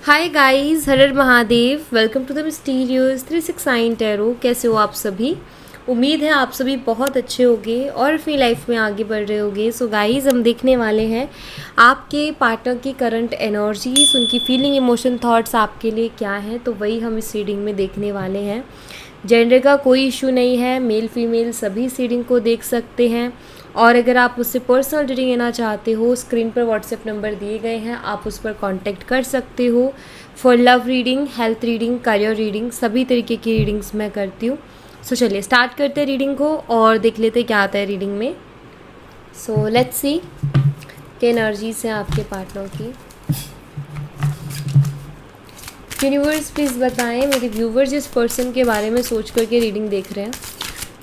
हाय guys, हर हर Mahadev. Welcome to the mysterious 369 tarot. कैसे हो आप सभी? उम्मीद है आप सभी बहुत अच्छे होंगे और अपनी लाइफ में आगे बढ़ रहे होंगे। सो गाइस, हम देखने वाले हैं आपके पार्टनर की करंट एनर्जीज, उनकी फीलिंग, इमोशन, थॉट्स आपके लिए क्या हैं। तो वही हम इस रीडिंग में देखने वाले हैं। जेंडर का कोई इशू नहीं है, मेल फीमेल सभी इस रीडिंग को देख सकते हैं। और अगर आप उससे पर्सनल रीडिंग लेना चाहते हो, स्क्रीन पर व्हाट्सएप नंबर दिए गए हैं, आप उस पर कांटेक्ट कर सकते हो। For love reading, health reading, career reading, सभी तरीके की रीडिंग्स मैं करती हूँ। सो चलिए स्टार्ट करते हैं रीडिंग को और देख लेते क्या आता है रीडिंग में। सो लेट्स सी क्या एनर्जीज हैं आपके पार्टनर की। यूनिवर्स प्लीज़ बताएं मेरे व्यूवर्स जिस पर्सन के बारे में सोच करके रीडिंग देख रहे हैं,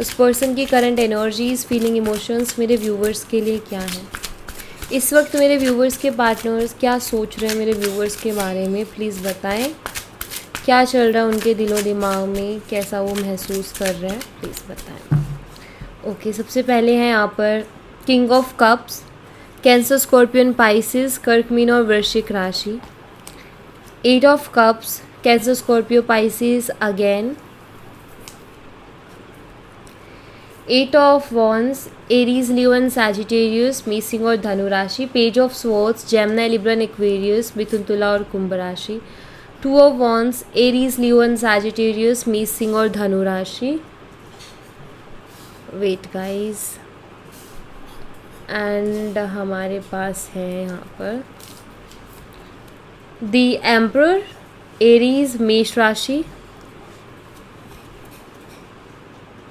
उस पर्सन की करंट एनर्जीज, फीलिंग, इमोशंस मेरे व्यूवर्स के लिए क्या है। इस वक्त मेरे व्यूवर्स के पार्टनर्स क्या सोच रहे हैं मेरे व्यूवर्स के बारे में, प्लीज़ बताएं। क्या चल रहा है उनके दिलो दिमाग में, कैसा वो महसूस कर रहे हैं, प्लीज़ बताएं। ओके, सबसे पहले हैं यहाँ पर king of cups, Cancer, scorpion, Pisces, कर्क, मीन और वृश्चिक राशि। 8 of cups, Cancer, Scorpio, Pisces again. 8 of wands, Aries, Leo and Sagittarius, missing और धनु राशि। Page of swords, Gemini, Libra, Aquarius, मिथुन, तुला और कुंभ राशि। 2 of wands, Aries, Leo and Sagittarius, missing और धनु राशि। वेट गाइस, एंड हमारे पास है यहाँ पर द एम्परर, एरीज, मेष राशि।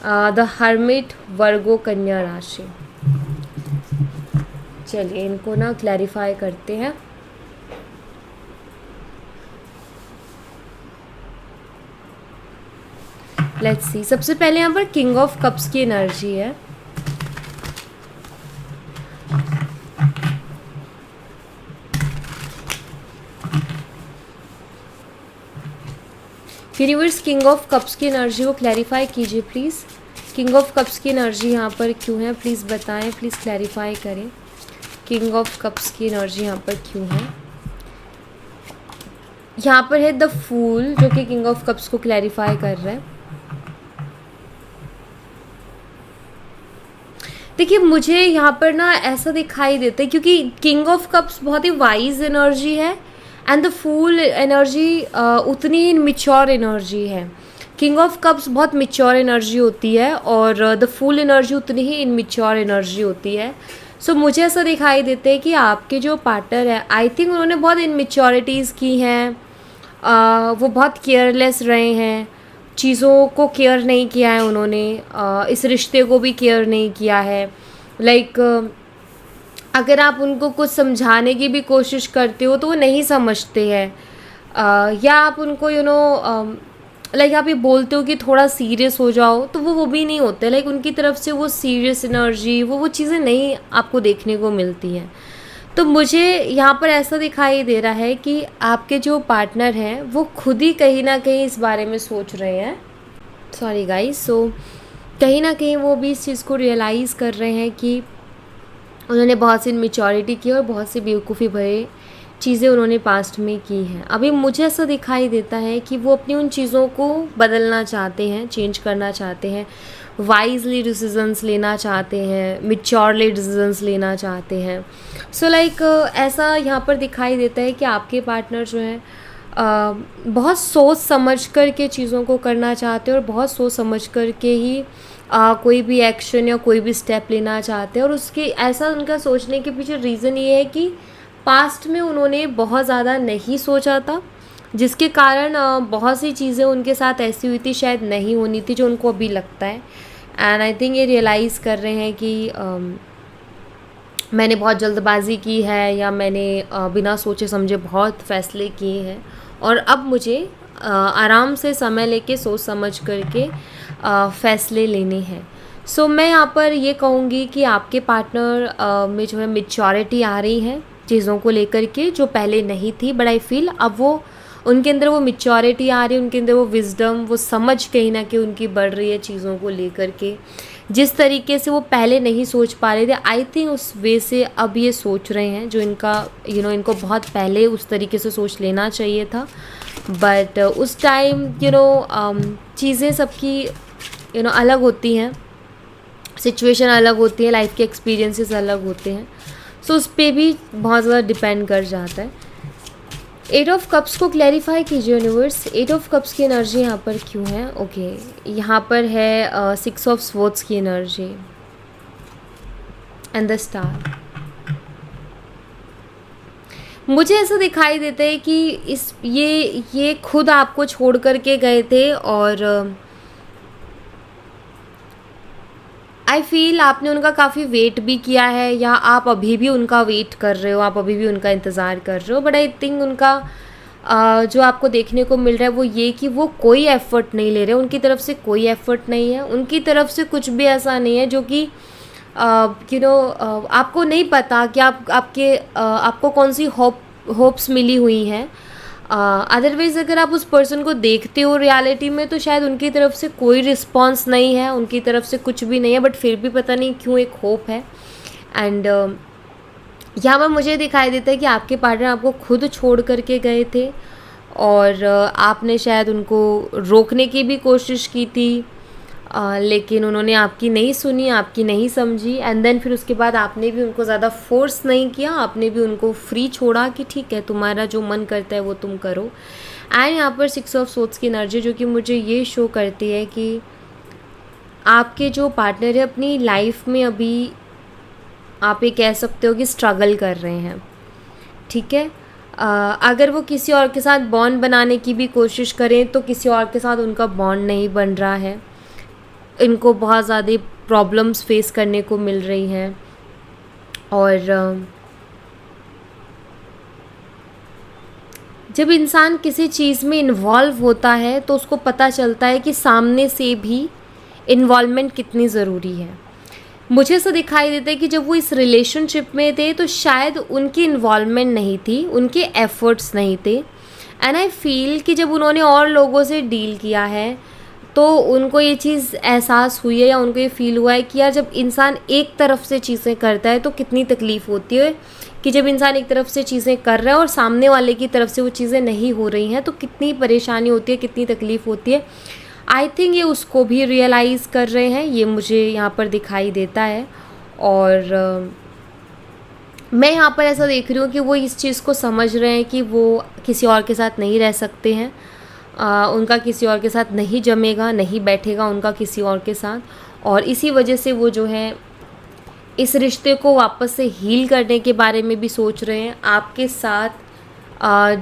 द हर्मिट, वर्गो, कन्या राशि। चलिए इनको ना क्लैरिफाई करते हैं। लेट्स सी, सबसे पहले यहाँ पर किंग ऑफ कप्स की एनर्जी है। यूनिवर्स, किंग ऑफ कप्स की एनर्जी को क्लैरिफाई कीजिए प्लीज़। किंग ऑफ कप्स की एनर्जी यहाँ पर क्यों है, प्लीज़ बताएं, प्लीज़ क्लैरिफाई करें। किंग ऑफ कप्स की एनर्जी यहाँ पर क्यों है। यहाँ पर है द फूल, जो कि किंग ऑफ कप्स को क्लैरिफाई कर रहा है। देखिए, मुझे यहाँ पर ना ऐसा दिखाई देता है क्योंकि किंग ऑफ कप्स बहुत ही वाइज एनर्जी है एंड द फूल एनर्जी उतनी ही मिच्योर एनर्जी है। किंग ऑफ कप्स बहुत मिच्योर एनर्जी होती है और द फूल एनर्जी उतनी ही इनमिच्योर एनर्जी होती है। सो मुझे ऐसा दिखाई देता है कि आपके जो पार्टनर है, आई थिंक उन्होंने बहुत इनमिच्योरिटीज़ की हैं। वो बहुत केयरलेस रहे हैं, चीज़ों को केयर नहीं किया है उन्होंने, इस रिश्ते को भी केयर नहीं किया है। लाइक अगर आप उनको कुछ समझाने की भी कोशिश करते हो तो वो नहीं समझते हैं। या आप उनको लाइक आप ये बोलते हो कि थोड़ा सीरियस हो जाओ तो वो भी नहीं होते। लाइक उनकी तरफ से वो सीरियस एनर्जी, वो चीज़ें नहीं आपको देखने को मिलती हैं। तो मुझे यहाँ पर ऐसा दिखाई दे रहा है कि आपके जो पार्टनर हैं वो खुद ही कहीं ना कहीं इस बारे में सोच रहे हैं। सॉरी गाइस, सो कहीं ना कहीं वो भी इस चीज़ को रियलाइज़ कर रहे हैं कि उन्होंने बहुत सी मैच्योरिटी की और बहुत सी बेवकूफ़ी भरे चीज़ें उन्होंने पास्ट में की हैं। अभी मुझे ऐसा दिखाई देता है कि वो अपनी उन चीज़ों को बदलना चाहते हैं, चेंज करना चाहते हैं, वाइजली डिसीजंस लेना चाहते हैं, मैच्योरली डिसीजंस लेना चाहते हैं। सो लाइक ऐसा यहाँ पर दिखाई देता है कि आपके पार्टनर जो हैं बहुत सोच समझ कर के चीज़ों को करना चाहते हैं और बहुत सोच समझ कर के ही कोई भी एक्शन या कोई भी स्टेप लेना चाहते हैं। और उसके ऐसा उनका सोचने के पीछे रीज़न ये है कि पास्ट में उन्होंने बहुत ज़्यादा नहीं सोचा था, जिसके कारण बहुत सी चीज़ें उनके साथ ऐसी हुई थी, शायद नहीं होनी थी, जो उनको अभी लगता है। एंड आई थिंक ये रियलाइज़ कर रहे हैं कि मैंने बहुत जल्दबाजी की है या मैंने बिना सोचे समझे बहुत फ़ैसले किए हैं और अब मुझे आराम से समय लेके सोच समझ करके फ़ैसले लेने हैं। सो मैं यहाँ पर ये कहूँगी कि आपके पार्टनर में जो है मैच्योरिटी आ रही है चीज़ों को लेकर के, जो पहले नहीं थी। बट आई फील अब वो उनके अंदर वो मैच्योरिटी आ रही है, उनके अंदर वो विजडम, वो समझ कहीं ना कहीं उनकी बढ़ रही है चीज़ों को लेकर के। जिस तरीके से वो पहले नहीं सोच पा रहे थे, आई थिंक उस वे से अब ये सोच रहे हैं, जो इनका इनको बहुत पहले उस तरीके से सोच लेना चाहिए था। बट उस टाइम चीज़ें सबकी अलग होती हैं, सिचुएशन अलग होती है, लाइफ के एक्सपीरियंसेस अलग होते हैं, सो उस पर भी बहुत ज़्यादा डिपेंड कर जाता है। 8 ऑफ कप्स को क्लैरिफाई कीजिए यूनिवर्स, 8 ऑफ कप्स की एनर्जी यहाँ पर क्यों है? ओके, यहाँ पर है 6 ऑफ स्वॉर्ड्स की एनर्जी एंड द स्टार। मुझे ऐसा दिखाई देता है कि ये खुद आपको छोड़ करके गए थे, और आई फील आपने उनका काफ़ी वेट भी किया है, या आप अभी भी उनका वेट कर रहे हो, आप अभी भी उनका इंतज़ार कर रहे हो। बट आई थिंक उनका जो आपको देखने को मिल रहा है वो ये कि वो कोई एफ़र्ट नहीं ले रहे, उनकी तरफ से कोई एफ़र्ट नहीं है, उनकी तरफ से कुछ भी ऐसा नहीं है जो कि आपको नहीं पता कि आपको कौन सी होप्स मिली हुई हैं। अदरवाइज़ अगर आप उस पर्सन को देखते हो रियलिटी में, तो शायद उनकी तरफ से कोई रिस्पॉन्स नहीं है, उनकी तरफ से कुछ भी नहीं है, बट फिर भी पता नहीं क्यों एक होप है। एंड यहाँ पर मुझे दिखाई देता है कि आपके पार्टनर आपको खुद छोड़ करके गए थे, और आपने शायद उनको रोकने की भी कोशिश की थी, लेकिन उन्होंने आपकी नहीं सुनी, आपकी नहीं समझी। एंड देन फिर उसके बाद आपने भी उनको ज़्यादा फोर्स नहीं किया, आपने भी उनको फ्री छोड़ा कि ठीक है, तुम्हारा जो मन करता है वो तुम करो। एंड यहाँ पर 6 ऑफ सोर्ड्स की एनर्जी जो कि मुझे ये शो करती है कि आपके जो पार्टनर है अपनी लाइफ में अभी आप ये कह सकते हो कि स्ट्रगल कर रहे हैं, ठीक है। अगर वो किसी और के साथ बॉन्ड बनाने की भी कोशिश करें तो किसी और के साथ उनका बॉन्ड नहीं बन रहा है, इनको बहुत ज़्यादा प्रॉब्लम्स फेस करने को मिल रही हैं। और जब इंसान किसी चीज़ में इन्वॉल्व होता है तो उसको पता चलता है कि सामने से भी इन्वॉल्वमेंट कितनी ज़रूरी है। मुझे ऐसा दिखाई देता है कि जब वो इस रिलेशनशिप में थे तो शायद उनकी इन्वॉल्वमेंट नहीं थी, उनके एफ़र्ट्स नहीं थे। एंड आई फील कि जब उन्होंने और लोगों से डील किया है तो उनको ये चीज़ एहसास हुई है, या उनको ये फील हुआ है कि यार जब इंसान एक तरफ से चीज़ें करता है तो कितनी तकलीफ़ होती है, कि जब इंसान एक तरफ से चीज़ें कर रहा है और सामने वाले की तरफ से वो चीज़ें नहीं हो रही हैं तो कितनी परेशानी होती है, कितनी तकलीफ़ होती है। आई थिंक ये उसको भी रियलाइज़ कर रहे हैं, ये मुझे यहाँ पर दिखाई देता है। और मैं यहाँ पर ऐसा देख रही हूँ कि वो इस चीज़ को समझ रहे हैं कि वो किसी और के साथ नहीं रह सकते हैं, उनका किसी और के साथ नहीं जमेगा, नहीं बैठेगा उनका किसी और के साथ, और इसी वजह से वो जो है इस रिश्ते को वापस से हील करने के बारे में भी सोच रहे हैं। आपके साथ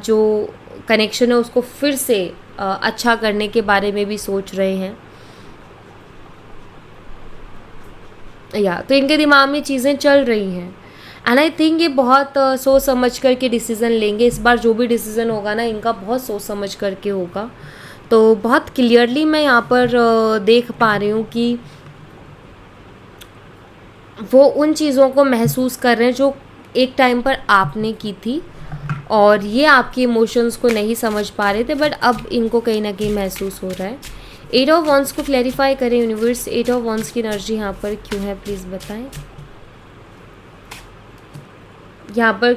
जो कनेक्शन है उसको फिर से अच्छा करने के बारे में भी सोच रहे हैं। तो इनके दिमाग में चीज़ें चल रही हैं, एंड आई थिंक ये बहुत सोच समझ कर के डिसीज़न लेंगे। इस बार जो भी डिसीज़न होगा ना, इनका बहुत सोच समझ कर के होगा। तो बहुत क्लियरली मैं यहाँ पर देख पा रही हूँ कि वो उन चीज़ों को महसूस कर रहे हैं जो एक टाइम पर आपने की थी, और ये आपके इमोशंस को नहीं समझ पा रहे थे, बट अब इनको कहीं ना कहीं महसूस हो रहा है। 8 ऑफ वॉन्ड्स को क्लैरिफाई करें यूनिवर्स, 8 ऑफ वॉन्ड्स की एनर्जी यहाँ पर क्यों है, प्लीज़ बताएं। यहाँ पर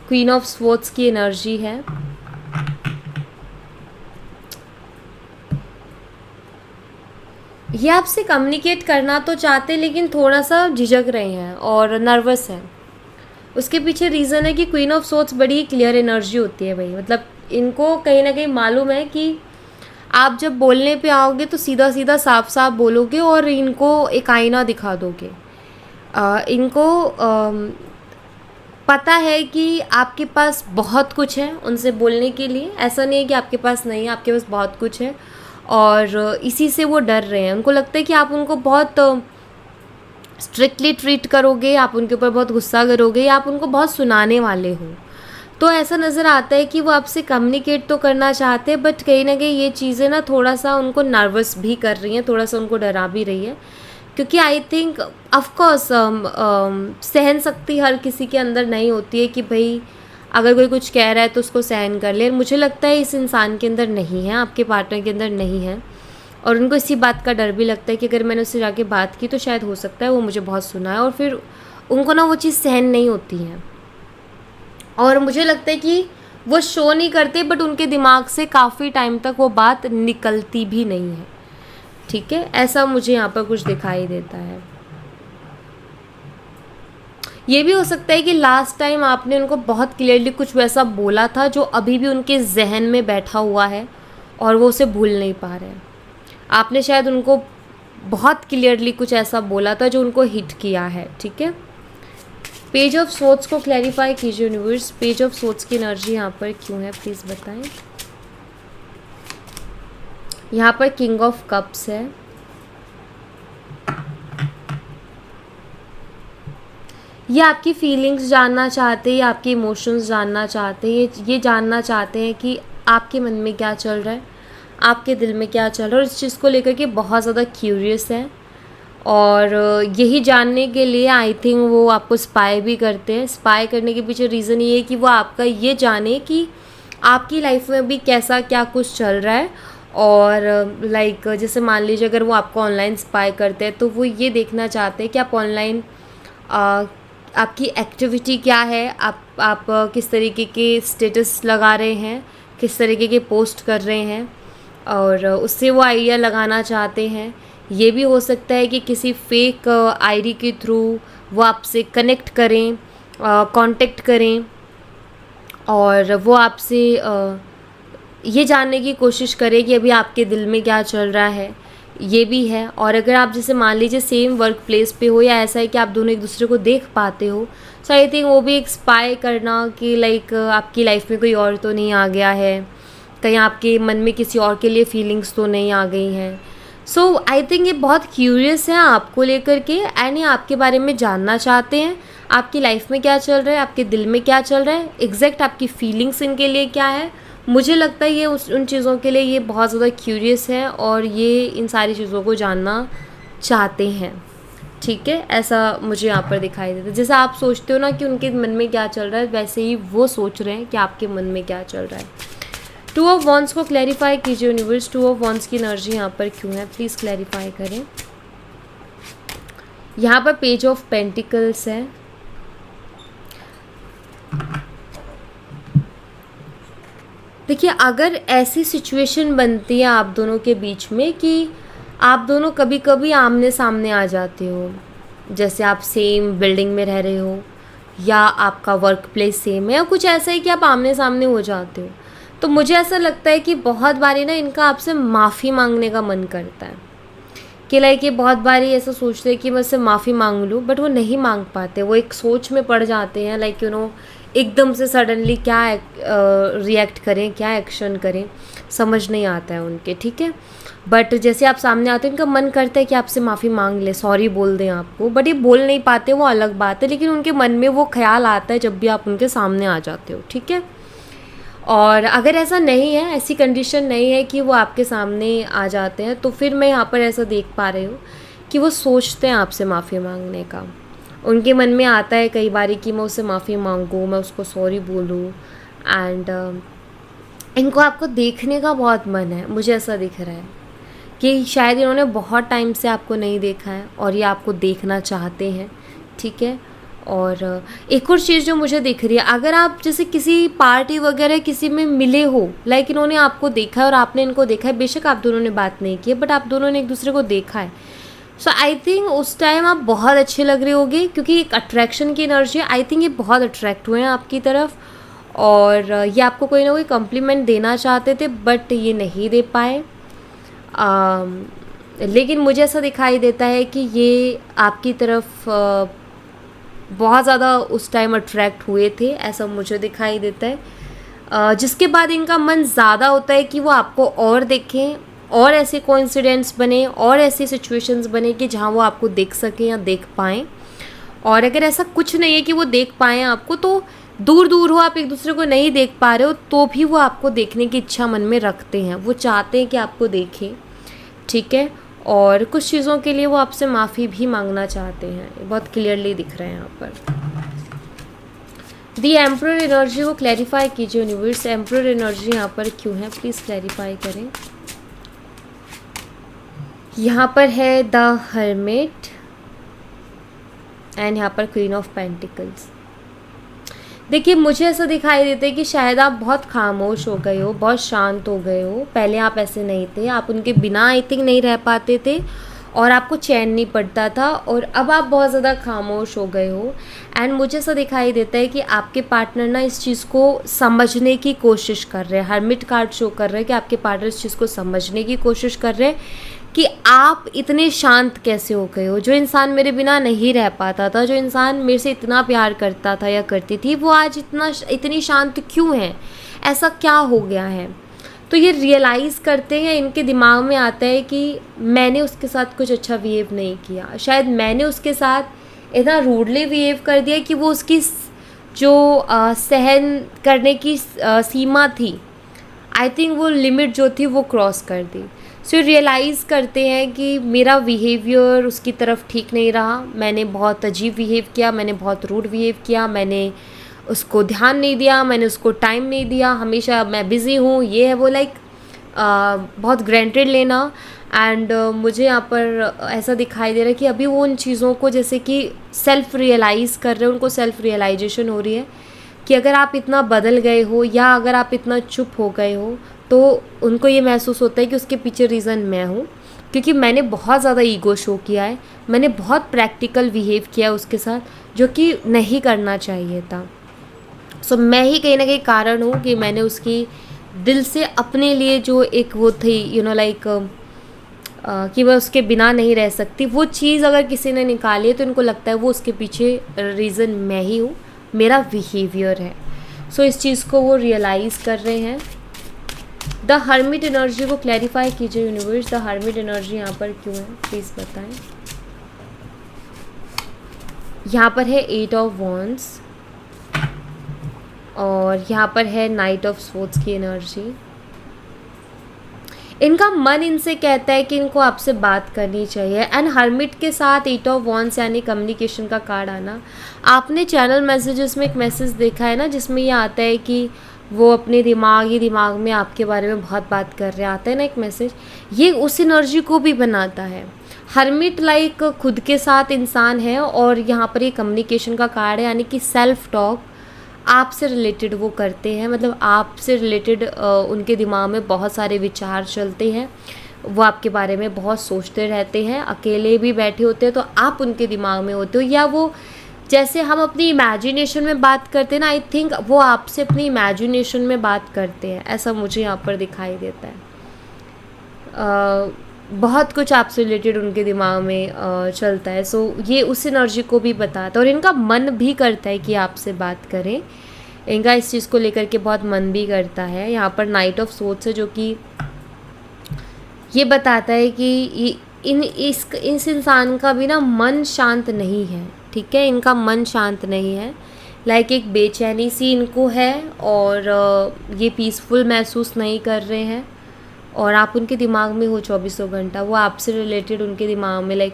क्वीन ऑफ स्वॉर्ड्स की एनर्जी है, ये आपसे कम्युनिकेट करना तो चाहते लेकिन थोड़ा सा झिझक रहे हैं और नर्वस हैं। उसके पीछे रीज़न है कि क्वीन ऑफ स्वॉर्ड्स बड़ी क्लियर एनर्जी होती है भाई, मतलब इनको कहीं ना कहीं मालूम है कि आप जब बोलने पे आओगे तो सीधा सीधा साफ साफ बोलोगे और इनको एक आईना दिखा दोगे। इनको पता है कि आपके पास बहुत कुछ है उनसे बोलने के लिए, ऐसा नहीं है कि आपके पास नहीं है, आपके पास बहुत कुछ है, और इसी से वो डर रहे हैं। उनको लगता है कि आप उनको बहुत स्ट्रिक्टली ट्रीट करोगे, आप उनके ऊपर बहुत गुस्सा करोगे, या आप उनको बहुत सुनाने वाले हो। तो ऐसा नज़र आता है कि वो आपसे कम्युनिकेट तो करना चाहते हैं, बट कहीं ना कहीं ये चीज़ें ना थोड़ा सा उनको नर्वस भी कर रही हैं, थोड़ा सा उनको डरा भी रही है। क्योंकि आई थिंक ऑफकोर्स सहन शक्ति हर किसी के अंदर नहीं होती है कि भाई अगर कोई कुछ कह रहा है तो उसको सहन कर ले। मुझे लगता है इस इंसान के अंदर नहीं है, आपके पार्टनर के अंदर नहीं है, और उनको इसी बात का डर भी लगता है कि अगर मैंने उससे जाके बात की तो शायद हो सकता है वो मुझे बहुत सुनाए, और फिर उनको ना वो चीज़ सहन नहीं होती है। और मुझे लगता है कि वो शो नहीं करते, बट उनके दिमाग से काफ़ी टाइम तक वो बात निकलती भी नहीं है। ठीक है, ऐसा मुझे यहाँ पर कुछ दिखाई देता है। ये भी हो सकता है कि लास्ट टाइम आपने उनको बहुत क्लियरली कुछ वैसा बोला था जो अभी भी उनके जहन में बैठा हुआ है और वो उसे भूल नहीं पा रहे हैं। आपने शायद उनको बहुत क्लियरली कुछ ऐसा बोला था जो उनको हिट किया है। ठीक है, पेज ऑफ सोर्ड्स को क्लैरिफाई कीजिए यूनिवर्स। पेज ऑफ सोर्ड्स की एनर्जी यहाँ पर क्यों है, प्लीज़ बताएं। यहाँ पर किंग ऑफ कप्स है, ये आपकी फीलिंग्स जानना चाहते हैं, आपके इमोशंस जानना चाहते हैं, ये जानना चाहते हैं कि आपके मन में क्या चल रहा है, आपके दिल में क्या चल रहा है, और इस चीज़ को लेकर के बहुत ज़्यादा क्यूरियस है। और यही जानने के लिए आई थिंक वो आपको स्पाई भी करते हैं। स्पाई करने के पीछे रीज़न ये है कि वो आपका ये जाने कि आपकी लाइफ में भी कैसा क्या कुछ चल रहा है। और लाइक जैसे मान लीजिए अगर वो आपको ऑनलाइन स्पाई करते हैं तो वो ये देखना चाहते हैं कि आप ऑनलाइन आपकी एक्टिविटी क्या है, आप किस तरीके के स्टेटस लगा रहे हैं, किस तरीके के पोस्ट कर रहे हैं, और उससे वो आइडिया लगाना चाहते हैं। ये भी हो सकता है कि किसी फेक आईडी के थ्रू वो आपसे कनेक्ट करें, कांटेक्ट करें, और वो आपसे ये जानने की कोशिश करें कि अभी आपके दिल में क्या चल रहा है। ये भी है। और अगर आप जैसे मान लीजिए सेम वर्क प्लेस पे हो, या ऐसा है कि आप दोनों एक दूसरे को देख पाते हो, सो आई थिंक वो भी एक स्पाई करना कि लाइक आपकी लाइफ में कोई और तो नहीं आ गया है, कहीं आपके मन में किसी और के लिए फीलिंग्स तो नहीं आ गई हैं। सो आई थिंक ये बहुत क्यूरियस है आपको लेकर के, एंड ये आपके बारे में जानना चाहते हैं, आपकी लाइफ में क्या चल रहा है, आपके दिल में क्या चल रहा है, एग्जैक्ट आपकी फीलिंग्स इनके लिए क्या है। मुझे लगता है ये उन चीज़ों के लिए ये बहुत ज़्यादा क्यूरियस है और ये इन सारी चीज़ों को जानना चाहते हैं। ठीक है, ऐसा मुझे यहाँ पर दिखाई देता है। जैसे आप सोचते हो ना कि उनके मन में क्या चल रहा है, वैसे ही वो सोच रहे हैं कि आपके मन में क्या चल रहा है। टू ऑफ वॉन्ड्स को क्लैरिफाई कीजिए यूनिवर्स। टू ऑफ वॉन्ड्स की एनर्जी यहाँ पर क्यों है, प्लीज़ क्लैरिफाई करें। यहाँ पर पेज ऑफ पेंटिकल्स है, देखिए अगर ऐसी सिचुएशन बनती है आप दोनों के बीच में कि आप दोनों कभी कभी आमने सामने आ जाते हो, जैसे आप सेम बिल्डिंग में रह रहे हो या आपका वर्क प्लेस सेम है, या कुछ ऐसा है कि आप आमने सामने हो जाते हो, तो मुझे ऐसा लगता है कि बहुत बारी ना इनका आपसे माफ़ी मांगने का मन करता है कि लाइक ये बहुत बारी ऐसा सोचते हैं कि मैं उससे माफ़ी मांग लूँ, बट वो नहीं मांग पाते। वो एक सोच में पड़ जाते हैं, लाइक यू नो एकदम से सडनली क्या रिएक्ट करें, क्या एक्शन करें, समझ नहीं आता है उनके। ठीक है, बट जैसे आप सामने आते हैं इनका मन करता है कि आपसे माफ़ी मांग ले, सॉरी बोल दें आपको, बट ये बोल नहीं पाते, वो अलग बात है, लेकिन उनके मन में वो ख्याल आता है जब भी आप उनके सामने आ जाते हो। ठीक है, और अगर ऐसा नहीं है, ऐसी कंडीशन नहीं है कि वो आपके सामने आ जाते हैं, तो फिर मैं यहाँ पर ऐसा देख पा रही हूँ कि वो सोचते हैं आपसे माफ़ी मांगने का। उनके मन में आता है कई बारी कि मैं उससे माफ़ी मांगूँ, मैं उसको सॉरी बोलूँ, एंड इनको आपको देखने का बहुत मन है। मुझे ऐसा दिख रहा है कि शायद इन्होंने बहुत टाइम से आपको नहीं देखा है और ये आपको देखना चाहते हैं। ठीक है, और एक और चीज़ जो मुझे दिख रही है, अगर आप जैसे किसी पार्टी वगैरह किसी में मिले हो, लाइक इन्होंने आपको देखा है और आपने इनको देखा है, बेशक आप दोनों ने बात नहीं की है, बट आप दोनों ने एक दूसरे को देखा है, सो आई थिंक उस टाइम आप बहुत अच्छे लग रहे होगे, क्योंकि एक अट्रैक्शन की एनर्जी है। आई थिंक ये बहुत अट्रैक्ट हुए हैं आपकी तरफ, और ये आपको कोई ना कोई कम्प्लीमेंट देना चाहते थे, बट ये नहीं दे पाए। लेकिन मुझे ऐसा दिखाई देता है कि ये आपकी तरफ बहुत ज़्यादा उस टाइम अट्रैक्ट हुए थे, ऐसा मुझे दिखाई देता है। जिसके बाद इनका मन ज़्यादा होता है कि वो आपको और देखें, और ऐसे कोइंसिडेंट्स बने, और ऐसी सिचुएशंस बने कि जहाँ वो आपको देख सकें या देख पाएँ। और अगर ऐसा कुछ नहीं है कि वो देख पाएँ आपको, तो दूर दूर हो, आप एक दूसरे को नहीं देख पा रहे हो, तो भी वो आपको देखने की इच्छा मन में रखते हैं, वो चाहते हैं कि आपको देखें। ठीक है, और कुछ चीज़ों के लिए वो आपसे माफ़ी भी मांगना चाहते हैं, बहुत क्लियरली दिख रहे हैं यहाँ पर। दी एम्परर एनर्जी को क्लैरिफाई कीजिए यूनिवर्स, एम्परर एनर्जी यहाँ पर क्यों है, प्लीज़ क्लैरिफाई करें। यहाँ पर है द हर्मिट एंड यहाँ पर क्वीन ऑफ पेंटिकल्स। देखिए मुझे ऐसा दिखाई देता है कि शायद आप बहुत खामोश हो गए हो, बहुत शांत हो गए हो। पहले आप ऐसे नहीं थे, आप उनके बिना आई थिंक नहीं रह पाते थे और आपको चैन नहीं पड़ता था, और अब आप बहुत ज़्यादा खामोश हो गए हो। एंड मुझे ऐसा दिखाई देता है कि आपके पार्टनर ना इस चीज़ को समझने की कोशिश कर रहे हैं। हर्मिट कार्ड शो कर रहे हैं कि आपके पार्टनर इस चीज़ को समझने की कोशिश कर रहे हैं कि आप इतने शांत कैसे हो गए हो। जो इंसान मेरे बिना नहीं रह पाता था, जो इंसान मेरे से इतना प्यार करता था या करती थी, वो आज इतनी शांत क्यों है, ऐसा क्या हो गया है। तो ये रियलाइज़ करते हैं, इनके दिमाग में आता है कि मैंने उसके साथ कुछ अच्छा बिहेव नहीं किया, शायद मैंने उसके साथ इतना रूडली बिहेव कर दिया कि वो उसकी जो सहन करने की सीमा थी, आई थिंक वो लिमिट जो थी वो क्रॉस कर दी। सो रियलाइज़ करते हैं कि मेरा बिहेवियर उसकी तरफ ठीक नहीं रहा, मैंने बहुत अजीब बिहेव किया, मैंने बहुत रूड बिहेव किया, मैंने उसको ध्यान नहीं दिया, मैंने उसको टाइम नहीं दिया, हमेशा मैं बिज़ी हूँ, ये है वो, लाइक बहुत ग्रांटेड लेना। एंड मुझे यहाँ पर ऐसा दिखाई दे रहा है कि अभी वो उन चीज़ों को जैसे कि सेल्फ रियलाइज़ कर रहे हैं, उनको सेल्फ रियलाइजेशन हो रही है कि अगर आप इतना बदल गए हो या अगर आप इतना चुप हो गए हो, तो उनको ये महसूस होता है कि उसके पीछे रीज़न मैं हूँ, क्योंकि मैंने बहुत ज़्यादा ईगो शो किया है, मैंने बहुत प्रैक्टिकल बिहेव किया उसके साथ, जो कि नहीं करना चाहिए था। सो मैं ही कहीं ना कहीं कारण हूँ कि मैंने उसकी दिल से अपने लिए जो एक वो थी लाइक कि वह उसके बिना नहीं रह सकती, वो चीज़ अगर किसी ने निकाली है तो इनको लगता है वो उसके पीछे रीज़न मैं ही हूँ, मेरा बिहेवियर है। सो इस चीज़ को वो रियलाइज़ कर रहे हैं। द हर्मिट एनर्जी को क्लैरिफाई कीजिए यूनिवर्स, द हर्मिट एनर्जी यहाँ पर क्यों है, प्लीज़ बताएं। यहाँ पर है 8 ऑफ वॉन्ड्स और यहाँ पर है नाइट ऑफ स्वॉर्ड्स की एनर्जी। इनका मन इनसे कहता है कि इनको आपसे बात करनी चाहिए। एंड हर्मिट के साथ 8 ऑफ वॉन्ड्स यानी कम्युनिकेशन का कार्ड आना, आपने चैनल मैसेजेस में एक मैसेज देखा है ना, जिसमें ये आता है कि वो अपने दिमाग में आपके बारे में बहुत बात कर रहे, आता है ना एक मैसेज, ये उस एनर्जी को भी बनाता है। हर्मिट लाइक खुद के साथ इंसान है और यहाँ पर ये कम्युनिकेशन का कार्ड है, यानी कि सेल्फ टॉक आपसे रिलेटेड वो करते हैं, मतलब आपसे रिलेटेड उनके दिमाग में बहुत सारे विचार चलते हैं, वो आपके बारे में बहुत सोचते रहते हैं। अकेले भी बैठे होते हैं तो आप उनके दिमाग में होते हो, या वो जैसे हम अपनी इमेजिनेशन में बात करते हैं ना, आई थिंक वो आपसे अपनी इमेजिनेशन में बात करते हैं, ऐसा मुझे यहाँ पर दिखाई देता है। बहुत कुछ आपसे रिलेटेड उनके दिमाग में चलता है। सो ये उस एनर्जी को भी बताता है और इनका मन भी करता है कि आपसे बात करें, इनका इस चीज़ को लेकर के बहुत मन भी करता है। यहाँ पर नाइट ऑफ सोर्ड्स है, जो कि ये बताता है कि इस इंसान का भी ना मन शांत नहीं है, ठीक है, इनका मन शांत नहीं है, लाइक एक बेचैनी सी इनको है और ये पीसफुल महसूस नहीं कर रहे हैं। और आप उनके दिमाग में हो 24 घंटा, वो आपसे रिलेटेड उनके दिमाग में, लाइक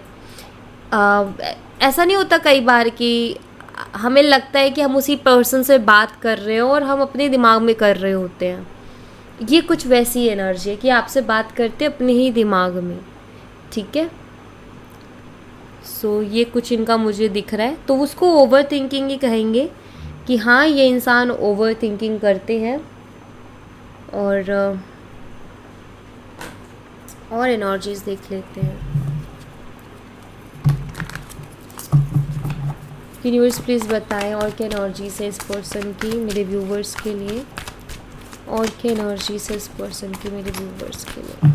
ऐसा नहीं होता कई बार कि हमें लगता है कि हम उसी पर्सन से बात कर रहे हो और हम अपने दिमाग में कर रहे होते हैं, ये कुछ वैसी एनर्जी है कि आपसे बात करते अपने ही दिमाग में, ठीक है। सो ये कुछ इनका मुझे दिख रहा है, तो उसको ओवर थिंकिंग ही कहेंगे कि हाँ ये इंसान ओवर थिंकिंग करते हैं। और एनर्जीज देख लेते हैं। यूनिवर्स प्लीज़ बताएं और क्या एनर्जीज है इस पर्सन की मेरे व्यूवर्स के लिए, और क्या एनर्जीज है इस पर्सन की मेरे व्यूवर्स के लिए।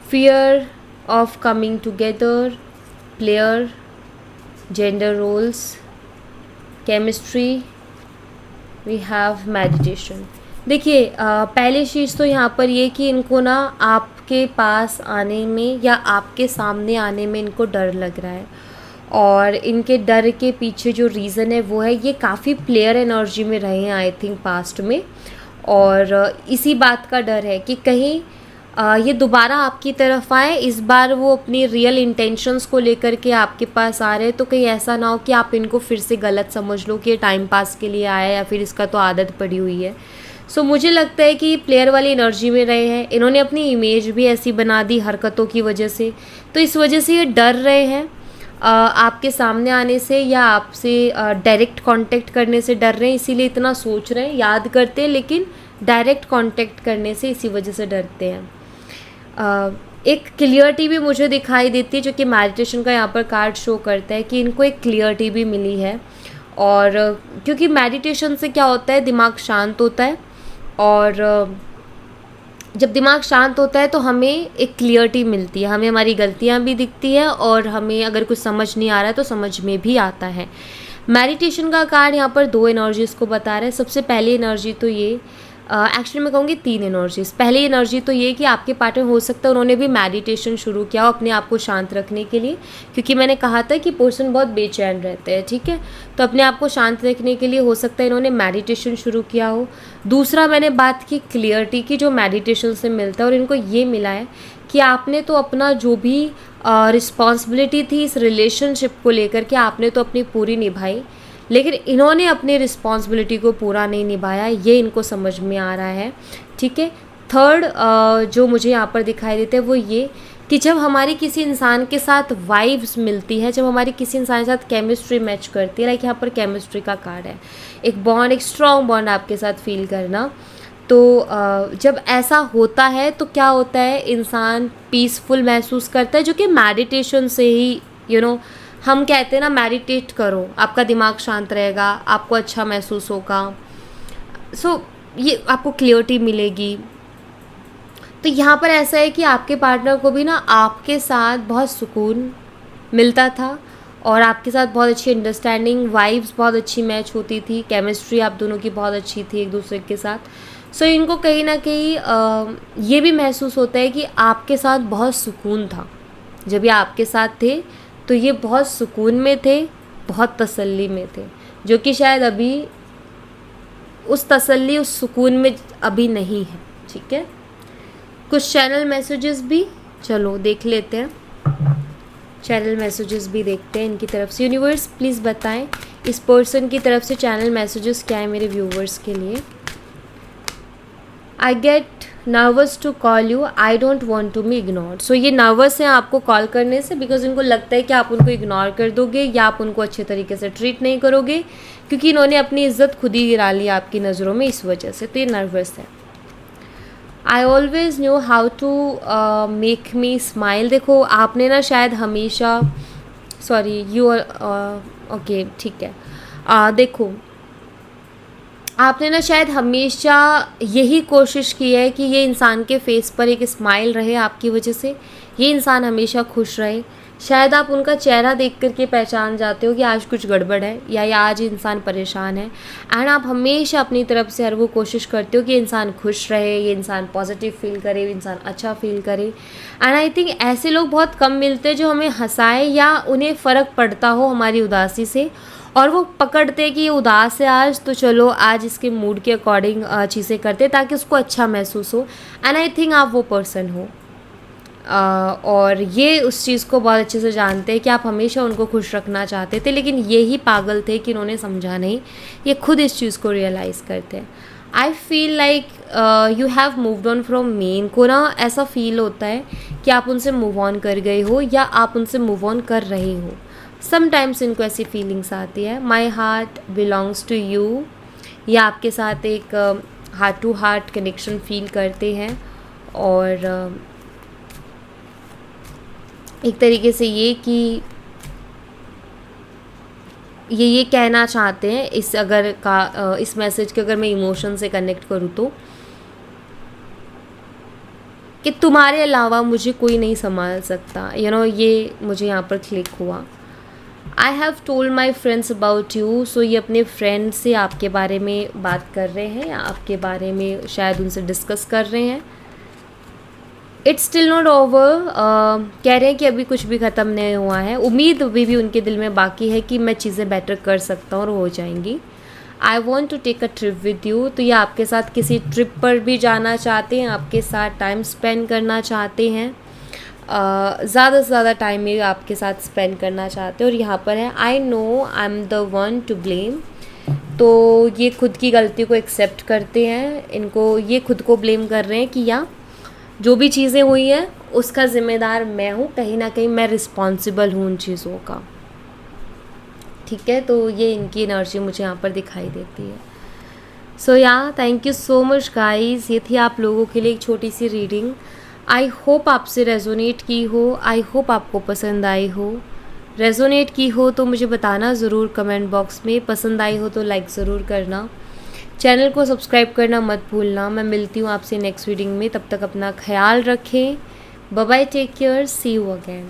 Fear of coming together, player, gender roles, chemistry, we have meditation. देखिए पहली चीज़ तो यहाँ पर ये कि इनको ना आपके पास आने में या आपके सामने आने में इनको डर लग रहा है, और इनके डर के पीछे जो रीज़न है वो है ये काफ़ी प्लेयर एनर्जी में रहे हैं आई थिंक पास्ट में, और इसी बात का डर है कि कहीं ये दोबारा आपकी तरफ आए, इस बार वो अपनी रियल इंटेंशंस को लेकर के आपके पास आ रहे हैं, तो कहीं ऐसा ना हो कि आप इनको फिर से गलत समझ लो कि ये टाइम पास के लिए आया या फिर इसका तो आदत पड़ी हुई है। सो मुझे लगता है कि प्लेयर वाली एनर्जी में रहे हैं, इन्होंने अपनी इमेज भी ऐसी बना दी हरकतों की वजह से, तो इस वजह से ये डर रहे हैं आपके सामने आने से या आपसे डायरेक्ट कांटेक्ट करने से डर रहे हैं, इसीलिए इतना सोच रहे हैं, याद करते हैं लेकिन डायरेक्ट कांटेक्ट करने से इसी वजह से डरते हैं। एक क्लियरिटी भी मुझे दिखाई देती है जो कि मेडिटेशन का यहाँ पर कार्ड शो करता है कि इनको एक क्लियरिटी भी मिली है। और क्योंकि मेडिटेशन से क्या होता है, दिमाग शांत होता है, और जब दिमाग शांत होता है तो हमें एक क्लियरिटी मिलती है, हमें हमारी गलतियाँ भी दिखती है और हमें अगर कुछ समझ नहीं आ रहा है तो समझ में भी आता है। मेडिटेशन का कार्ड यहाँ पर 2 एनर्जीज़ को बता रहा है। सबसे पहली एनर्जी तो ये एक्चुअली मैं कहूँगी 3 एनर्जीज़। पहली एनर्जी तो ये कि आपके पार्टनर हो सकता है उन्होंने भी मेडिटेशन शुरू किया हो अपने आप को शांत रखने के लिए, क्योंकि मैंने कहा था कि पर्सन बहुत बेचैन रहते हैं, ठीक है, तो अपने आप को शांत रखने के लिए हो सकता है इन्होंने मेडिटेशन शुरू किया हो। दूसरा मैंने बात की क्लियरिटी की जो मेडिटेशन से मिलता है, और इनको ये मिला है कि आपने तो अपना जो भी रिस्पॉन्सिबिलिटी थी इस रिलेशनशिप को लेकर के आपने तो अपनी पूरी निभाई, लेकिन इन्होंने अपनी रिस्पॉन्सिबिलिटी को पूरा नहीं निभाया, ये इनको समझ में आ रहा है, ठीक है। थर्ड जो मुझे यहाँ पर दिखाई देता है वो ये कि जब हमारी किसी इंसान के साथ वाइब्स मिलती है, जब हमारी किसी इंसान के साथ केमिस्ट्री मैच करती है, लाइक यहाँ पर केमिस्ट्री का कार्ड है, एक बॉन्ड, एक स्ट्रॉन्ग बॉन्ड आपके साथ फील करना, तो जब ऐसा होता है तो क्या होता है, इंसान पीसफुल महसूस करता है, जो कि मेडिटेशन से ही हम कहते हैं ना, मेडिटेट करो, आपका दिमाग शांत रहेगा, आपको अच्छा महसूस होगा, सो ये आपको क्लियरिटी मिलेगी। तो यहाँ पर ऐसा है कि आपके पार्टनर को भी ना आपके साथ बहुत सुकून मिलता था और आपके साथ बहुत अच्छी अंडरस्टैंडिंग, वाइब्स बहुत अच्छी मैच होती थी, केमिस्ट्री आप दोनों की बहुत अच्छी थी एक दूसरे के साथ। सो इनको कहीं ना कहीं ये भी महसूस होता है कि आपके साथ बहुत सुकून था, जब ये आपके साथ थे तो ये बहुत सुकून में थे, बहुत तसल्ली में थे, जो कि शायद अभी उस तसल्ली, उस सुकून में अभी नहीं है, ठीक है। कुछ चैनल मैसेजेस भी चलो देख लेते हैं, चैनल मैसेजेस भी देखते हैं इनकी तरफ से। यूनिवर्स प्लीज़ बताएं इस पर्सन की तरफ से चैनल मैसेजेस क्या है मेरे व्यूवर्स के लिए। I get nervous to call you, I don't want to be ignored. So ये नर्वस हैं आपको कॉल करने से, बिकॉज इनको लगता है कि आप उनको इग्नोर कर दोगे या आप उनको अच्छे तरीके से ट्रीट नहीं करोगे, क्योंकि इन्होंने अपनी इज्जत खुद ही गिरा ली आपकी नज़रों में, इस वजह से तो ये नर्वस है। I always knew how to make me smile. देखो आपने ना शायद हमेशा, सॉरी यू ओके ठीक है, देखो आपने ना शायद हमेशा यही कोशिश की है कि ये इंसान के फेस पर एक स्माइल रहे, आपकी वजह से ये इंसान हमेशा खुश रहे। शायद आप उनका चेहरा देख करके पहचान जाते हो कि आज कुछ गड़बड़ है या आज इंसान परेशान है, एंड आप हमेशा अपनी तरफ से हर वो कोशिश करते हो कि इंसान खुश रहे, ये इंसान पॉजिटिव फील करे, इंसान अच्छा फील करे। एंड आई थिंक ऐसे लोग बहुत कम मिलते हैं जो हमें हंसाए या उन्हें फ़र्क पड़ता हो हमारी उदासी से, और वो पकड़ते कि ये उदास है आज, तो चलो आज इसके मूड के अकॉर्डिंग चीज़ें करते ताकि उसको अच्छा महसूस हो। एंड आई थिंक आप वो पर्सन हो, और ये उस चीज़ को बहुत अच्छे से जानते हैं कि आप हमेशा उनको खुश रखना चाहते थे, लेकिन ये ही पागल थे कि उन्होंने समझा नहीं, ये खुद इस चीज़ को रियलाइज़ करते हैं। I feel like you have moved on from me. इनको ना ऐसा फील होता है कि आप उनसे मूव ऑन कर गए हो या आप उनसे मूव ऑन कर रहे हो। समटाइम्स इनको ऐसी फीलिंग्स आती है। My heart belongs to you, या आपके साथ एक heart to heart connection feel करते हैं, और एक तरीके से ये कि ये कहना चाहते हैं इस मैसेज के अगर मैं इमोशन से कनेक्ट करूँ तो, कि तुम्हारे अलावा मुझे कोई नहीं संभाल सकता। ये मुझे यहाँ पर क्लिक हुआ। I have told my friends about you. So ये अपने फ्रेंड से आपके बारे में बात कर रहे हैं या आपके बारे में शायद उनसे डिस्कस कर रहे हैं। इट्स स्टिल नॉट ओवर, कह रहे हैं कि अभी कुछ भी ख़त्म नहीं हुआ है, उम्मीद अभी भी उनके दिल में बाकी है कि मैं चीज़ें बेटर कर सकता हूँ और हो जाएंगी। I want to take a trip with you. तो ये आपके साथ किसी ट्रिप पर भी जाना चाहते हैं, आपके साथ टाइम स्पेंड करना चाहते हैं, ज़्यादा से ज़्यादा टाइम ये आपके साथ स्पेंड करना चाहते हैं। और यहाँ पर है I know I am the one two blame. तो ये खुद की गलती को एक्सेप्ट करते हैं, इनको ये खुद को ब्लेम कर रहे हैं कि या जो भी चीज़ें हुई हैं उसका ज़िम्मेदार मैं हूँ, कहीं ना कहीं मैं रिस्पॉन्सिबल हूँ उन चीज़ों का। ठीक है, तो ये इनकी एनर्जी मुझे यहाँ पर दिखाई देती है। सो या thank you so much guys, ये थी आप लोगों के लिए एक छोटी सी रीडिंग। आई होप आपसे रेजोनेट की हो, आई होप आपको पसंद आई हो। रेजोनेट की हो तो मुझे बताना ज़रूर कमेंट बॉक्स में, पसंद आई हो तो लाइक ज़रूर करना, चैनल को सब्सक्राइब करना मत भूलना। मैं मिलती हूँ आपसे नेक्स्ट रीडिंग में, तब तक अपना ख्याल रखें। Bye bye, take care, see you again.